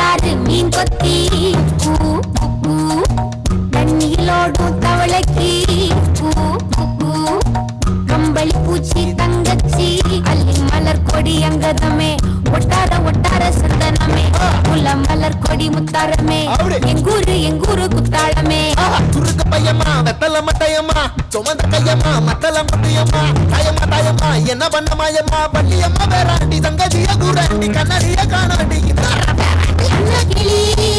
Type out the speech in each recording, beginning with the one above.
யாரு மீன் கொத்தி தண்ணியிலோடும் தவளைக்கு கம்பளி பூச்சி தங்கச்சி அள்ளி மலர் கொடி அங்கதமே ஒட்டார ஒட்டார சந்தனமே முல்ல மலர் கொடி முத்தாரமே எங்கூரு குத்தாளமே துருக்க பையம்மா வெத்தல மட்டையம்மா சுமந்த கையம்மா மத்தல மட்டையம்மா தாயம்மா என்ன பண்ண மாயம்மா பள்ளியம்மா வேறாண்டி சங்கதிய கூறாண்டி கண்ணடிய காணாண்டி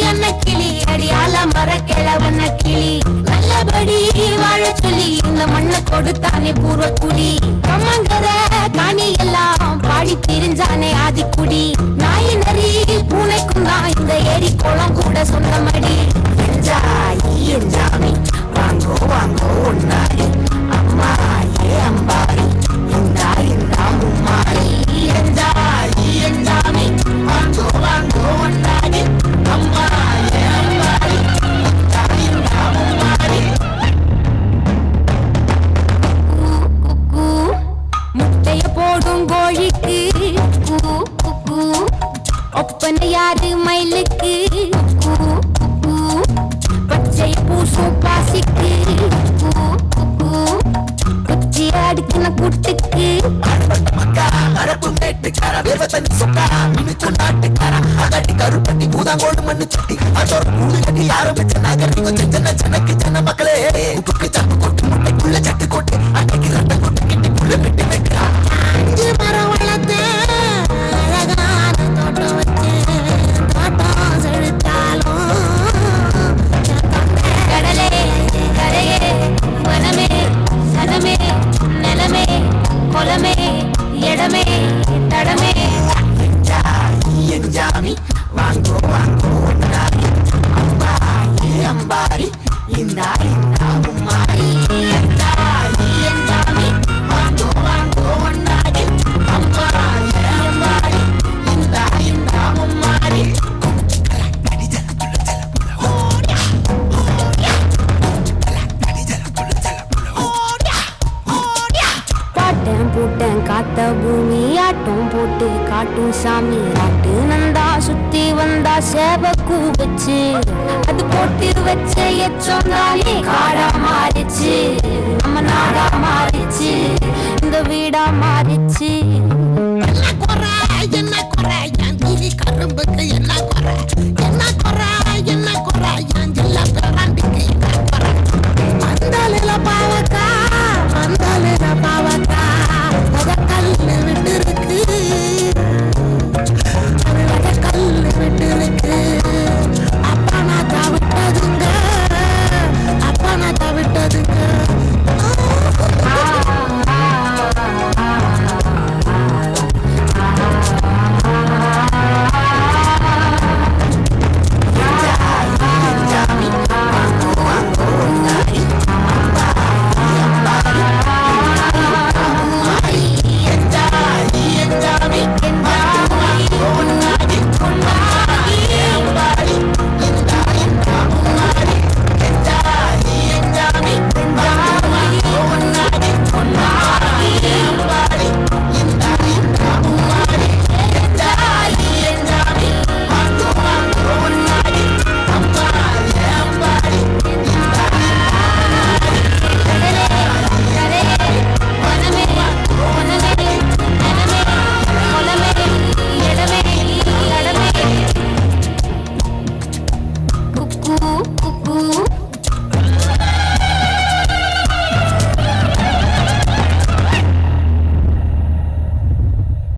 அன்ன கிளி அடியால மர கிழவண்ண கிளி நல்லபடி வாழ சொல்லி இந்த மண்ணை கொடுத்தானே பூர்வ குடி கம்மங்கர காணி எல்லாம் பாடி திரிஞ்சானே ஆதிக்குடி நாய் நரி பூனைக்கும் தான் இந்த ஏரி குளம் கூட சொந்தமடி என்ஜாமி வாங்கோ வாங்கோ ஒன்னாரி அம்மா ஏ அம்பாரி இந்தா மும்மாரி என்ஜாமி வாங்கோ வாங்கோ ஒன்னாரி அம்மா ஏ அம்பாரி இந்தா மும்மாரி முட்டைய போடும் கோழிக்கு ஒப்பனை யாரு மயிலுக்கு பச்சை பூசும் பாசிக்கு குச்சி அடுக்கின குட்டுக்கு அரப்பு மேட்டுக்கார வேர்வத்தனி சொக்கா மினுக்கு நாட்டுக்கார அகட்டி கருப்பட்டி பூதாங்கோடு மண்ணு சட்டி அதோட கூடு கட்டி ஆரம்பிச்ச நகர்த்தி கொஞ்சம் ஜனக்கு மக்களே உப்புக்கு சப்பு கொட்டு முட்டைக்குள்ள சட்டு கொட்டு அன்னைக்கு ரத்தம் கொட்டு கிட்டி புள்ள வெட்டி வைக்கிறா மரம் வளர்த்து அழகான தோட்டம் வச்சு தோட்டம் செழுத்தாலும் கடலே கரையே வனமே சனமே நிலமே கொலமே இடமே தடமே என்ஜாமி வாங்கோ வாங்கோ ஒன்னாரி அம்மா ஏ அம்பாரி இந்தா மும்மாரி என்ஜாமி வாங்கோ வாங்கோ ஒன்னாரி அம்மா ஏ அம்பாரி இந்தா மும்மாரி பாட்டன் பூட்டன் காத்த பூமி ஆட்டம் போட்டு காட்டும் சாமி ராட்டு நந்தா சுத்தி வந்தா சேவக்கூ வச்சு அது போட்டு வச்ச எச்சொன்னாலே காடா மாறிச்சு நம்ம நாடா மாறிச்சு இந்த வீடா மாறிச்சு என்ன குறை என் கரும்புக்கு என்ன